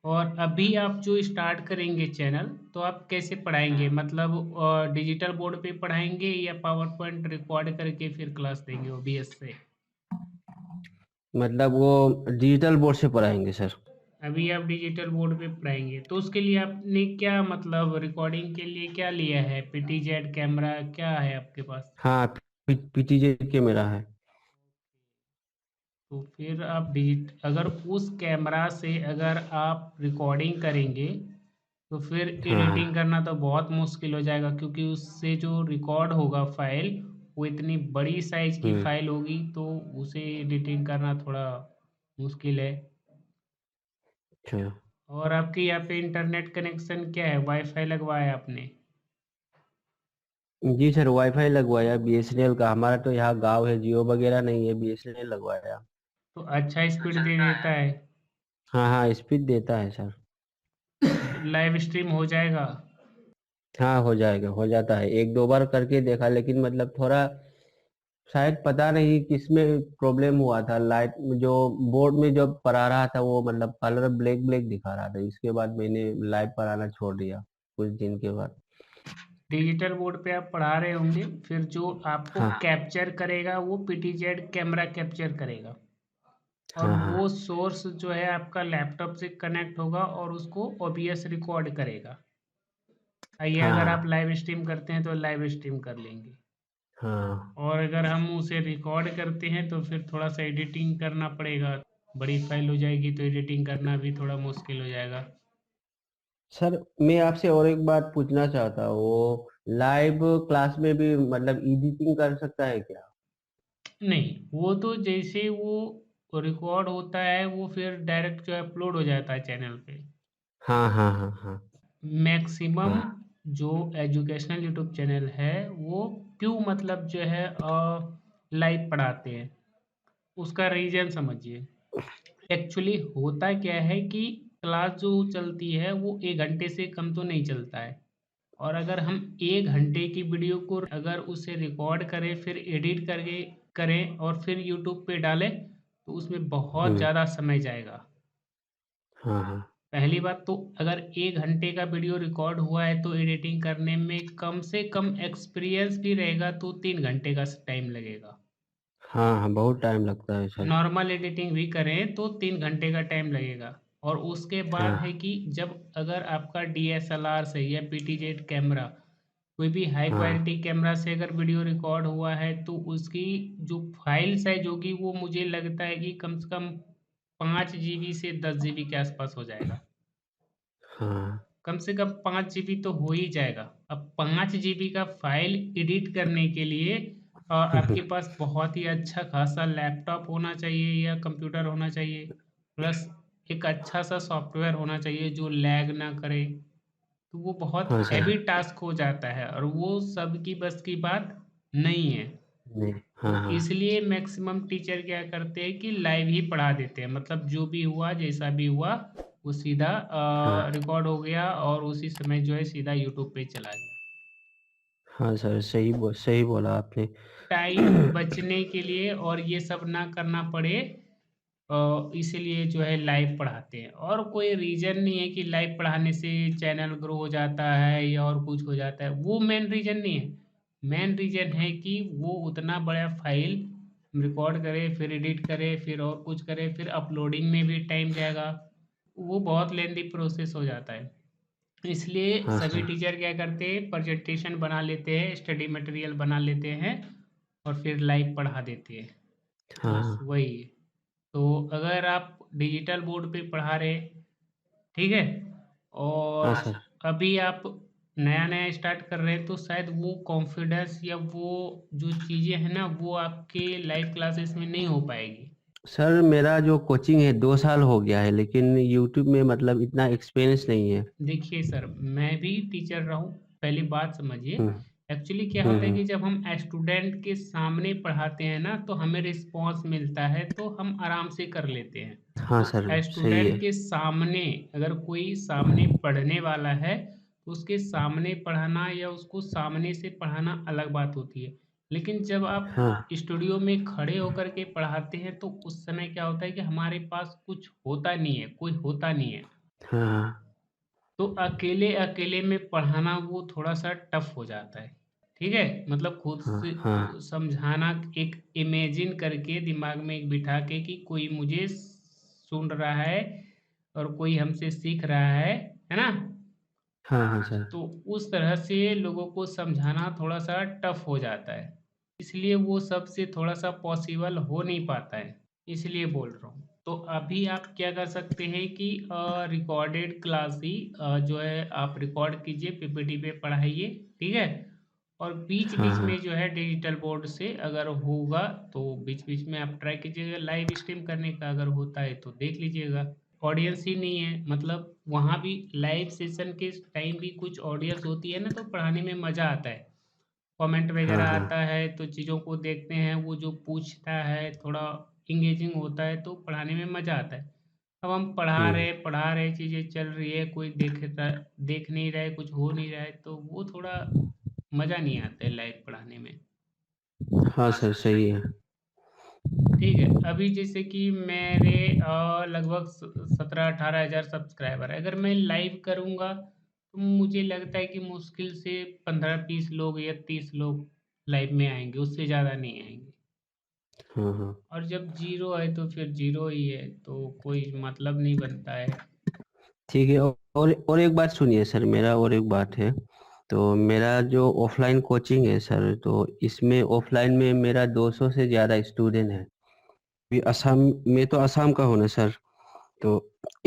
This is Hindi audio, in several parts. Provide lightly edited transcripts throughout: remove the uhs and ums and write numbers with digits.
और अभी आप जो स्टार्ट करेंगे चैनल, तो आप कैसे पढ़ाएँगे? मतलब डिजिटल बोर्ड पे पढ़ाएँगे या पावर पॉइंट रिकॉर्ड करके फिर क्लास देंगे ओबीएस से? मतलब वो डिजिटल बोर्ड से पढ़ाएँगे सर। अभी आप डिजिटल बोर्ड पे पढ़ाएँगे, तो उसके लिए आपने क्या मतलब रिकॉर्डिंग के लिए क्या लिया है? पीटीजेड कैमरा क्या है आपके पास? हाँ, पीटीजेड के मेरा है। तो फिर आप डिजिट अगर उस कैमरा से अगर आप रिकॉर्डिंग करेंगे, तो फिर हाँ, एडिटिंग हाँ। करना तो बहुत मुश्किल हो जाएगा क्योंकि उससे जो रिकॉर्ड होगा फाइल, वो इतनी बड़ी साइज़ की हुँ, फाइल होगी, तो उसे एडिटिंग करना थोड़ा मुश्किल है। अच्छा। और आपके यहाँ पे इंटरनेट कनेक्शन क्या है? वाईफ़ाई लगवाया आपने? जी सर, वाईफ़ाई लगवाया बीएसएनएल का। हमारा तो यहाँ गाँव है, जियो वगैरह नहीं है, बीएसएनएल लगवाया। तो अच्छा स्पीड दे देता है? हाँ, हाँ, स्पीड देता है सर। लाइव स्ट्रीम हो जाएगा? हाँ, हो जाएगा, हो जाता है। 1-2 बार करके देखा लेकिन मतलब थोड़ा शायद पता नहीं किसमें प्रॉब्लम हुआ था। लाइट जो बोर्ड में जब पढ़ा रहा था वो मतलब कलर ब्लैक ब्लैक दिखा रहा था। इसके बाद मैंने लाइव पढ़ाना छोड़ दिया कुछ दिन के बाद। डिजिटल बोर्ड पे आप पढ़ा रहे होंगे, फिर जो आपको हाँ, कैप्चर करेगा वो पीटीजेड कैमरा कैप्चर करेगा और हाँ, वो हाँ, सोर्स जो है आपका लैपटॉप से कनेक्ट होगा और उसको ओबीएस रिकॉर्ड करेगा। ये हाँ, अगर आप हाँ, लाइव स्ट्रीम करते हैं तो लाइव स्ट्रीम कर लेंगे हाँ, और अगर हम उसे रिकॉर्ड करते हैं तो फिर थोड़ा सा एडिटिंग करना पड़ेगा। बड़ी फाइल हो जाएगी तो एडिटिंग करना भी थोड़ा मुश्किल हो जाएगा। सर मैं आपसे और एक बात पूछना चाहता हूँ। वो लाइव क्लास में भी मतलब एडिटिंग कर सकता है क्या? नहीं, वो तो जैसे वो रिकॉर्ड होता है वो फिर डायरेक्ट जो है अपलोड हो जाता है चैनल पे। हाँ, हाँ, हाँ, हाँ, मैक्सिमम हाँ, जो एजुकेशनल यूट्यूब चैनल है वो क्यों मतलब जो है लाइव पढ़ाते हैं, उसका रीज़न समझिए। एक्चुअली होता क्या है कि क्लास जो चलती है वो 1 घंटे से कम तो नहीं चलता है और अगर हम 1 घंटे की वीडियो को अगर उसे रिकॉर्ड करें फिर एडिट करके करें और फिर यूट्यूब पे डालें, तो उसमें बहुत हुँ, ज़्यादा समय जाएगा। हाँ, हाँ, पहली बात तो अगर 1 घंटे का वीडियो रिकॉर्ड हुआ है तो एडिटिंग करने में कम से कम एक्सपीरियंस भी रहेगा तो 3 घंटे का टाइम लगेगा। हाँ, हाँ, बहुत टाइम लगता है सर। नॉर्मल एडिटिंग भी करें तो 3 घंटे का टाइम लगेगा और उसके बाद है हाँ, कि जब अगर आपका डीएसएलआर से या पीटीजेड कैमरा कोई भी हाई हाँ, क्वालिटी कैमरा से अगर वीडियो रिकॉर्ड हुआ है तो उसकी जो फाइल साइज होगी वो मुझे लगता है कि कम से कम 5 जीबी से 10 जीबी के आसपास हो जाएगा। हाँ, कम से कम 5 जीबी तो हो ही जाएगा। अब 5 जीबी का फ़ाइल एडिट करने के लिए आपके पास बहुत ही अच्छा खासा लैपटॉप होना चाहिए या कंप्यूटर होना चाहिए, प्लस एक अच्छा-सा सॉफ्टवेयर होना चाहिए जो लैग ना करे। तो वो बहुत हाँ हैवी सर। टास्क हो जाता है और वो सबकी बस की बात नहीं है। नहीं, तो हाँ, हाँ, इसलिए मैक्सिमम टीचर क्या करते हैं कि लाइव ही पढ़ा देते हैं। मतलब जो भी हुआ, जैसा भी हुआ, वो सीधा हाँ, रिकॉर्ड हो गया और उसी समय जो है सीधा यूट्यूब पे चला गया। हाँ सर, सही बोला आपने। टाइम बचने के लिए और ये सब ना करना पड़े इसीलिए जो है लाइव पढ़ाते हैं और कोई रीज़न नहीं है कि लाइव पढ़ाने से चैनल ग्रो हो जाता है या और कुछ हो जाता है, वो मेन रीज़न नहीं है। मेन रीज़न है कि वो उतना बड़ा फाइल रिकॉर्ड करे, फिर एडिट करे, फिर और कुछ करे, फिर अपलोडिंग में भी टाइम जाएगा। वो बहुत लेंदी प्रोसेस हो जाता है। इसलिए हाँ सभी सर, टीचर क्या करते हैं, प्रेजेंटेशन बना लेते हैं, स्टडी मटेरियल बना लेते हैं और फिर लाइव पढ़ा देते हैं। बस हाँ, वही है। तो अगर आप डिजिटल बोर्ड पे पढ़ा रहे, ठीक है? हाँ और सर। अभी आप नया-नया स्टार्ट कर रहे हैं तो शायद वो कॉन्फिडेंस या वो जो चीज़ें हैं ना वो आपके लाइव क्लासेस में नहीं हो पाएगी। सर मेरा जो कोचिंग है 2 साल हो गया है लेकिन यूट्यूब में मतलब इतना एक्सपीरियंस नहीं है। देखिए सर, मैं भी टीचर रहा हूँ, पहली बात समझिए। हुँ, एक्चुअली क्या हुँ, होता है हुँ। कि जब हम स्टूडेंट के सामने पढ़ाते हैं ना, तो हमें रिस्पॉन्स मिलता है, तो हम आराम से कर लेते हाँ सर, हैं। सही है। स्टूडेंट के सामने अगर कोई सामने पढ़ने वाला है, तो उसके सामने पढ़ाना या उसको सामने से पढ़ाना अलग बात होती है। लेकिन जब आप हाँ, स्टूडियो में खड़े होकर के पढ़ाते हैं, तो उस समय क्या होता है कि हमारे पास कुछ होता नहीं है, कोई होता नहीं है। हाँ, हाँ। तो अकेले-अकेले में पढ़ाना वो थोड़ा-सा टफ़ हो जाता है, ठीक है? मतलब खुद हाँ, से हाँ। समझाना एक इमेजिन करके दिमाग में एक बिठा के कि कोई मुझे सुन रहा है और कोई हमसे सीख रहा है ना? हाँ, हाँ सर। तो उस तरह से लोगों को समझाना थोड़ा-सा टफ़ हो जाता है। इसलिए वो सबसे थोड़ा-सा पॉसिबल हो नहीं पाता है, इसलिए बोल रहा हूँ। तो अभी आप क्या कर सकते हैं कि रिकॉर्डेड क्लास ही जो है आप रिकॉर्ड कीजिए, पीपीटी पे पढ़ाइए, ठीक है? और हाँ, बीच-बीच में हाँ। जो है डिजिटल बोर्ड से अगर होगा, तो बीच-बीच में आप ट्राई कीजिएगा लाइव स्ट्रीम करने का, अगर होता है तो देख लीजिएगा। ऑडियंस ही नहीं है, मतलब वहाँ भी लाइव सेशन के टाइम भी कुछ ऑडियंस होती है ना, तो पढ़ाने में मज़ा आता है। कमेंट हाँ, वगैरह आता हाँ। है तो चीज़ों को देखते हैं, वो जो पूछता है थोड़ा इंगेजिंग होता है तो पढ़ाने में मज़ा आता है। अब हम हुँ। पढ़ा रहे चीज़ें चल रही है, कोई देख नहीं रहा है, कुछ हो नहीं रहा है, तो वो थोड़ा मज़ा नहीं आता है लाइव पढ़ाने में। हाँ सर, सही है। ठीक है, अभी जैसे कि मेरे लगभग 17-18 हज़ार सब्सक्राइबर है। अगर मैं लाइव करूँगा, तो मुझे लगता है कि मुश्किल से 15-20 लोग या 30 लोग लाइव में आएँगे, उससे ज़्यादा नहीं आएँगे। हाँ, हाँ। और जब ज़ीरो है, तो फिर ज़ीरो ही है, तो कोई मतलब नहीं बनता है। ठीक है और एक बात सुनिए सर, मेरा और एक बात है। तो मेरा जो ऑफ़लाइन कोचिंग है सर, तो इसमें ऑफ़लाइन में मेरा 200 से ज़्यादा स्टूडेंट है। ये असम मैं तो असम का हूँ ना सर। तो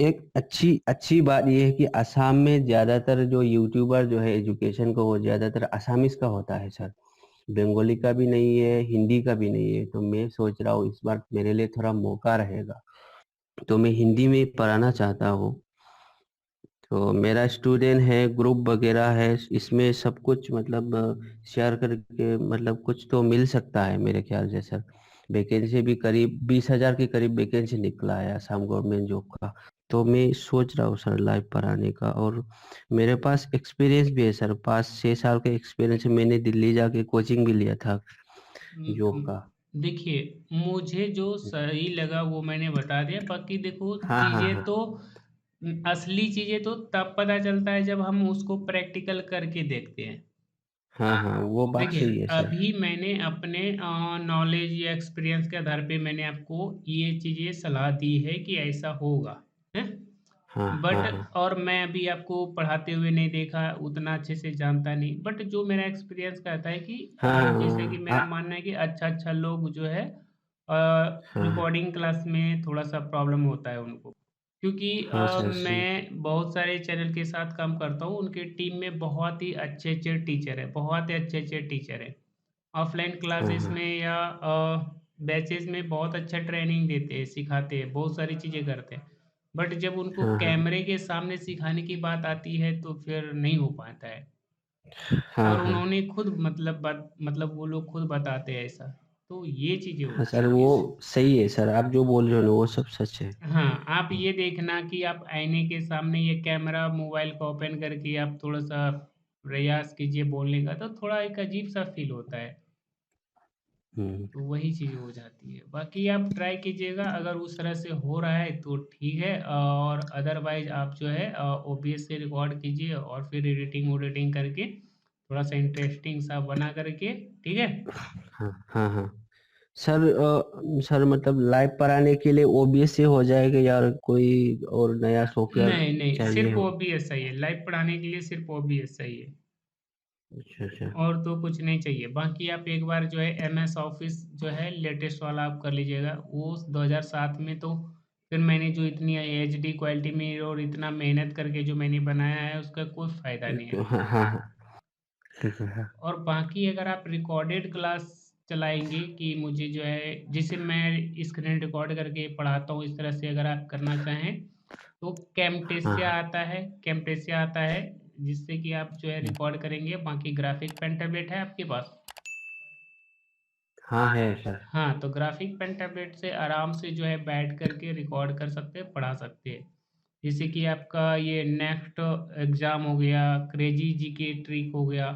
एक अच्छी अच्छी बात ये है कि असम में ज़्यादातर जो यूट्यूबर जो है एजुकेशन को, वो ज़्यादातर असामीज़ का होता है सर। बंगाली का भी नहीं है, हिंदी का भी नहीं है। तो मैं सोच रहा हूँ इस बार मेरे लिए थोड़ा मौका रहेगा। तो मैं हिंदी में पढ़ाना चाहता हूँ। तो मेरा स्टूडेंट है, ग्रुप वगैरह है, इसमें सब कुछ मतलब शेयर करके मतलब कुछ तो मिल सकता है मेरे ख्याल से सर। वैकेंसी भी करीब 20,000 के करीब वैकेंसी निकला है असम गवर्नमेंट जॉब का। तो मैं सोच रहा हूँ सर लाइव पढ़ाने का, और मेरे पास एक्सपीरियंस भी है सर, 5-6 साल का एक्सपीरियंस है। मैंने दिल्ली जाके कोचिंग भी लिया था जॉब का। देखिए, मुझे जो सही लगा वो मैंने बता दिया, बाकी देखो हाँ, हाँ, चीज़ें हाँ। तो असली चीज़ें तो तब पता चलता है जब हम उसको प्रैक्टिकल करके देखते हैं। हाँ, हाँ, वो बात देखिए, सही है सर। अभी मैंने अपने नॉलेज या एक्सपीरियंस के आधार पे मैंने आपको ये चीज़ें सलाह दी है कि ऐसा होगा, हैं? हाँ, बट हाँ, हाँ। और मैं अभी आपको पढ़ाते हुए नहीं देखा, उतना अच्छे से जानता नहीं। बट जो मेरा एक्सपीरियंस कहता है कि हाँ, जैसे कि हाँ, मेरा हाँ। मानना है कि अच्छा-अच्छा लोग जो है हाँ, रिकॉर्डिंग क्लास में थोड़ा-सा प्रॉब्लम होता है उनको। क्योंकि हाँ सर, सही। मैं बहुत सारे चैनल के साथ काम करता हूँ, उनकी टीम में बहुत ही अच्छे-अच्छे टीचर हैं, बहुत ही अच्छे-अच्छे टीचर हैं। ऑफ़लाइन हाँ, क्लासेस हाँ। में या बैचेज़ में बहुत अच्छा ट्रेनिंग देते हैं, सिखाते हैं, बहुत सारी चीज़ें करते हैं। बट जब उनको हाँ, हाँ। कैमरे के सामने सिखाने की बात आती है, तो फिर नहीं हो पाता है। हाँ, और हाँ। उन्होंने खुद मतलब वो लोग खुद बताते हैं ऐसा। तो ये चीज़ें हाँ होती सर, हैं वो इस सही है सर, आप जो बोल रहे हो ना वो सब सच है। हाँ, आप ये देखना कि आप आईने के सामने ये कैमरा मोबाइल को ओपन करके आप थोड़ा-सा प्रयास कीजिए बोलने का, तो थोड़ा एक अजीब-सा फ़ील होता है। हुँ। तो वही चीज़ हो जाती है। बाकी आप ट्राई कीजिएगा, अगर उस तरह से हो रहा है तो ठीक है, और अदरवाइज़ आप जो है ओबीएस से रिकॉर्ड कीजिए और फिर एडिटिंग-वुडिटिंग करके थोड़ा-सा इंटरेस्टिंग सा बना करके, ठीक है? हाँ, हाँ, हाँ। सर सर मतलब लाइव पढ़ाने के लिए ओबीएस से हो जाएगा या कोई और नया सॉफ्टवेयर नहीं, नहीं, चाहिए सिर्फ़ हो? ओबीएस सही है। लाइव पढ़ाने के लिए सिर्फ़ ओबीएस सही है। अच्छा, अच्छा। और तो कुछ नहीं चाहिए। बाकी आप एक बार जो है एमएस ऑफ़िस जो है लेटेस्ट वाला आप कर लीजिएगा। वो 2007 में तो फिर मैंने जो इतनी एचडी क्वालिटी में और इतना मेहनत करके जो मैंने बनाया है उसका कोई फ़ायदा नहीं है। तो हाँ, हाँ, हाँ। ठीक है, हाँ। और बाकी अगर आप रिकॉर्डेड क्लास चलाएँगे कि मुझे जो है जिसे मैं स्क्रीन रिकॉर्ड करके पढ़ाता हूँ, इस तरह से अगर आप करना चाहें, तो हाँ, कैमटेसिया हाँ। आता है, जिससे कि आप जो है रिकॉर्ड करेंगे। बाकी ग्राफिक पेन टैबलेट है आपके पास? हाँ, है सर। हाँ, तो ग्राफिक पेन टैबलेट से आराम से जो है बैठ कर के रिकॉर्ड कर सकते हैं, पढ़ा सकते हैं। जैसे कि आपका ये नेक्स्ट एग्ज़ाम हो गया, क्रेज़ी जीके ट्रिक हो गया,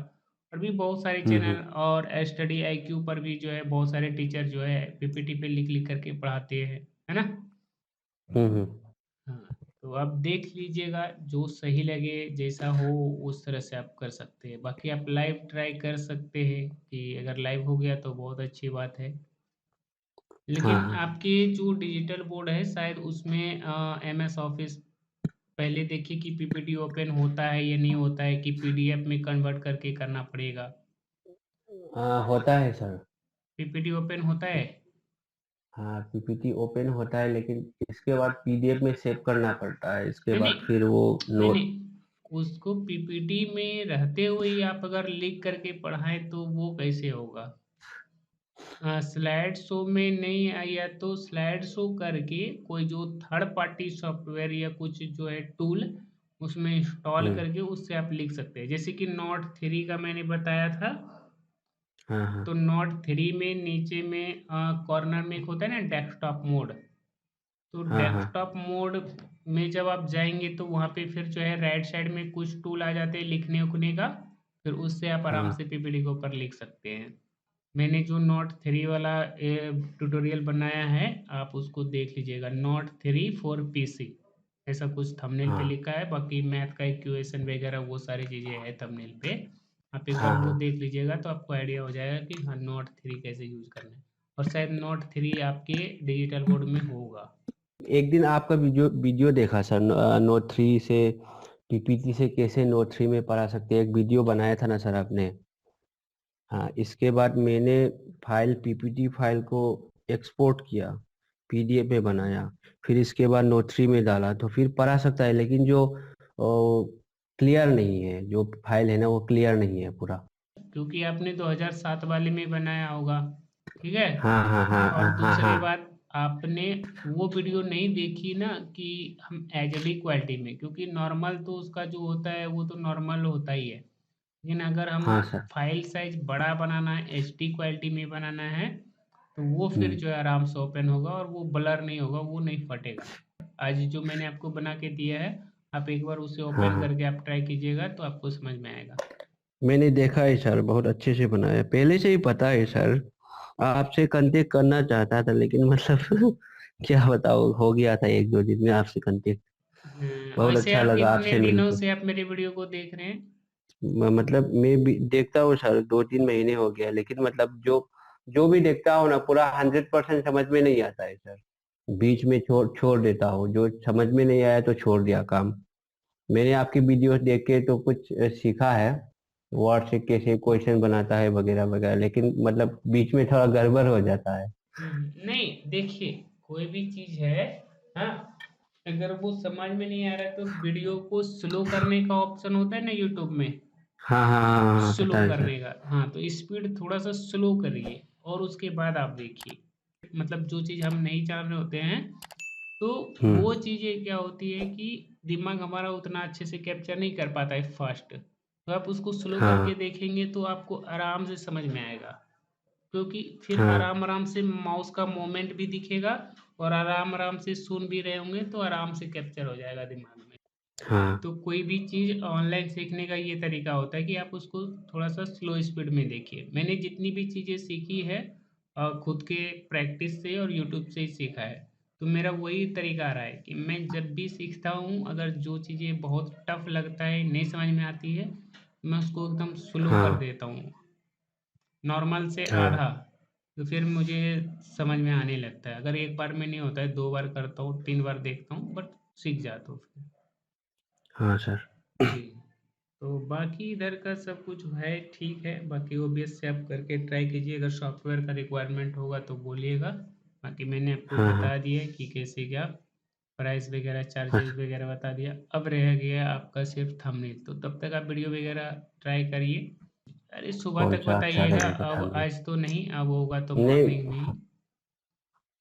और भी बहुत सारे हुँ, चैनल, हुँ। और स्टडी आईक्यू पर भी जो है बहुत सारे टीचर जो है पीपीटी पे लिख-लिख करके पढ़ाते हैं, है ना? हुँ, हुँ। हाँ। तो आप देख लीजिएगा, जो सही लगे, जैसा हो उस तरह से आप कर सकते हैं। बाकी आप लाइव ट्राई कर सकते हैं कि अगर लाइव हो गया तो बहुत अच्छी बात है। हाँ लेकिन हाँ आपके जो डिजिटल बोर्ड है शायद उसमें एमएस ऑफिस पहले देखिए कि पीपीटी ओपन होता है या नहीं होता है, कि पीडीएफ में कन्वर्ट करके करना पड़ेगा। हाँ, होता है सर। पीपीटी ओपन होता है। हाँ, पीपीटी ओपन होता है, लेकिन इसके बाद पीडीएफ में सेव करना पड़ता है, इसके नहीं बाद नहीं फिर वो नहीं नोट। नहीं, उसको पीपीटी में रहते हुए ही आप अगर लिख करके पढ़ाएं तो वो कैसे होगा। स्लाइड शो में नहीं आया तो स्लाइड शो करके कोई जो थर्ड पार्टी सॉफ्टवेयर या कुछ जो है टूल, उसमें इंस्टॉल हम्म। करके उससे आप लिख सकते हैं। जैसे कि नोट 3 का मैंने बताया था। हाँ हाँ तो नोट 3 में नीचे में कॉर्नर में एक होता है ना डेस्कटॉप मोड। तो हाँ हाँ डेस्कटॉप मोड में जब आप जाएंगे तो वहाँ पे फिर जो है राइट साइड में कुछ टूल आ जाते हैं लिखने उखने का। फिर उससे आप आराम हाँ से पीपीटी के ऊपर लिख सकते हैं। मैंने जो नोट 3 वाला ट्यूटोरियल बनाया है, आप उसको देख लीजिएगा, नोट 3 फॉर पीसी, ऐसा कुछ थंबनेल पे हाँ लिखा है। बाकी मैथ का इक्वेशन वगैरह वो सारी चीज़ें हैं थंबनेल पे। आप एक बार हाँ वो हाँ देख लीजिएगा तो आपको आइडिया हो जाएगा कि हाँ नोट 3 कैसे यूज़ करना है। और शायद नोट 3 आपके डिजिटल बोर्ड में होगा। एक दिन आपका वीडियो वीडियो देखा सर, नोट थ्री से पीपीटी से कैसे नोट थ्री में पढ़ा सकते हैं, एक वीडियो बनाया था ना सर आपने। हाँ, इसके बाद मैंने फाइल पीपीटी फाइल को एक्सपोर्ट किया, पीडीएफ में बनाया, फिर इसके बाद नोट थ्री में डाला तो फिर पढ़ा सकता है, लेकिन जो क्लियर नहीं है, जो फाइल है ना वो क्लियर नहीं है पूरा। क्योंकि आपने 2007 वाले में बनाया होगा, ठीक है। हाँ हाँ हाँ और हाँ हाँ दूसरी हाँ बात, आपने वो वीडियो नहीं देखी ना कि हम एचडी क्वालिटी में, क्योंकि नॉर्मल तो उसका जो होता है वो तो नॉर्मल होता ही है। लेकिन अगर हम हाँ सर। फाइल साइज बड़ा बनाना है, एचडी क्वालिटी में बनाना है, तो वो फिर हम्म। जो है आराम से ओपन होगा और वो ब्लर नहीं होगा, वो नहीं फटेगा। आज जो मैंने आपको बना के दिया है, आप एक बार उसे हाँ ओपन हाँ, करके आप ट्राई कीजिएगा तो आपको समझ में आएगा। मैंने देखा है सर, बहुत अच्छे से बनाया, पहले से ही पता है सर। आपसे कांटेक्ट करना चाहता था, लेकिन मतलब क्या बताओ, हो गया था एक दो दिन में आपसे कांटेक्ट। बहुत वैसे अच्छा आप लगा कितने आपसे दिनों मिलके। से आप मेरे वीडियो को देख रहे हैं। मतलब मैं भी देखता हूँ सर, 2-3 महीने हो गया, लेकिन मतलब जो जो भी देखता हूँ ना, पूरा 100% समझ में नहीं आता है सर। बीच में छोड़ छोड़ देता हूँ, जो समझ में नहीं आया तो छोड़ दिया काम। मैंने आपकी वीडियोस देख के तो कुछ सीखा है, वर्ड से कैसे क्वेश्चन बनाता है वगैरह वगैरह, लेकिन मतलब बीच में थोड़ा गड़बड़ हो जाता है। नहीं देखिए, कोई भी चीज है, हाँ, अगर वो समझ में नहीं आ रहा है तो वीडियो को स्लो करने का ऑप्शन होता है ना यूट्यूब में, हाँ हाँ हाँ हाँ हाँ, स्लो पता है करने सर। का। हाँ, तो स्पीड थोड़ा सा स्लो करिए और उसके बाद आप देखिए। मतलब जो चीज़ हम नहीं जान रहे होते हैं, तो वो हम्म। चीज़ें क्या होती है कि दिमाग हमारा उतना अच्छे से कैप्चर नहीं कर पाता है फास्ट। तो आप उसको स्लो करके हाँ देखेंगे तो आपको आराम से समझ में आएगा। क्योंकि फिर हाँ आराम आराम से माउस का मूवमेंट भी दिखेगा और आराम आराम से सुन भी रहे होंगे तो आराम से कैप्चर हो जाएगा दिमाग में। हाँ। तो कोई भी चीज़ ऑनलाइन सीखने का ये तरीका होता है कि आप उसको थोड़ा सा स्लो स्पीड में देखिए। मैंने जितनी भी चीज़ें सीखी है खुद के प्रैक्टिस से और यूट्यूब से ही सीखा है। तो मेरा वही तरीका आ रहा है कि मैं जब भी सीखता हूँ, अगर जो चीज़ें बहुत टफ लगता है, नहीं समझ में आती है, मैं उसको एकदम स्लो कर हाँ देता हूँ, नॉर्मल से हाँ आधा। तो फिर मुझे समझ में आने लगता है। अगर एक बार में नहीं होता है, 2 बार करता हूँ, 3 बार देखता हूँ, बट सीख जाता हूँ फिर। हाँ सर। जी। तो बाकी इधर का सब कुछ है, ठीक है। बाकी ओबीएस से आप करके ट्राई कीजिए, अगर सॉफ्टवेयर का रिक्वायरमेंट होगा तो बोलिएगा। बाकी मैंने आपको हाँ हाँ बता दिया है कि कैसे क्या प्राइस वगैरह, हाँ चार्जेस वगैरह बता दिया। अब रह गया आपका सिर्फ थंबनेल, तो तब तक आप वीडियो वगैरह ट्राई करिए। अरे सुबह कौन तक सा अच्छा बताइएगा, रहेगा अब थंबनेल? आज तो नहीं, अब होगा तो मॉर्निंग में ही। नहीं।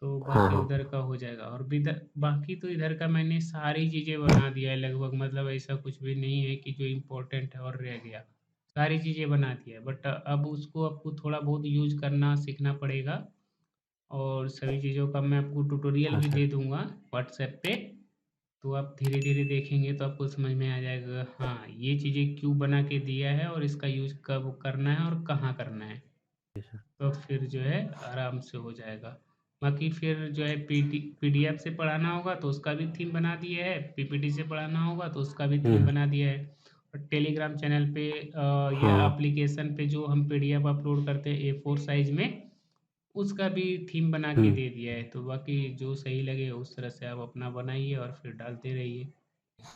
तो हाँ बाकी हाँ उधर का हो जाएगा। और बाकी तो इधर का मैंने सारी चीज़ें बना दिया है लगभग। मतलब ऐसा कुछ भी नहीं है कि जो इम्पोर्टेंट है और रह गया। सारी चीज़ें बना दिया है, बट अब उसको आपको थोड़ा बहुत यूज करना सीखना पड़ेगा। और सभी चीज़ों का मैं आपको ट्यूटोरियल हाँ भी सर। दे दूंगा व्हाट्सएप पे। तो आप धीरे धीरे देखेंगे तो आपको समझ में आ जाएगा, हाँ ये चीज़ें क्यों बना के दिया है और इसका यूज कब करना है और कहाँ करना है। जी सर। तो फिर जो है आराम से हो जाएगा। बाकी फिर जो है पीडीएफ से पढ़ाना होगा तो उसका भी थीम बना दिया है, पीपीटी से पढ़ाना होगा तो उसका भी थीम बना दिया है। और टेलीग्राम चैनल पे या हाँ एप्लीकेशन पे जो हम पीडीएफ अपलोड करते हैं ए4 साइज में, उसका भी थीम बना के दे दिया है। तो बाकी जो सही लगे उस तरह से आप अपना बनाइए और फिर डालते रहिए।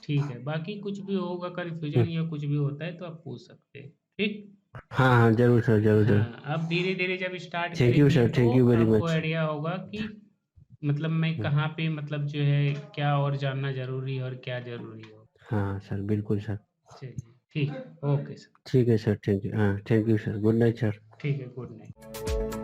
ठीक है, बाकी कुछ भी होगा कन्फ्यूजन या कुछ भी होता है तो आप पूछ सकते हैं। ठीक। हाँ हाँ, जरूर सर, जरूर जरूर। हाँ, अब धीरे धीरे जब स्टार्ट थैंक यू करेंगे सर, तो थैंक यू वेरी आपको मच। आइडिया होगा कि मतलब मैं कहाँ पे मतलब जो है क्या और जानना जरूरी है और क्या जरूरी हो। हाँ सर, बिल्कुल सर। चलिए ठीक है, ओके सर। ठीक है सर, थैंक यू। हाँ, thank you sir, good night sir. ठीक है, गुड नाइट।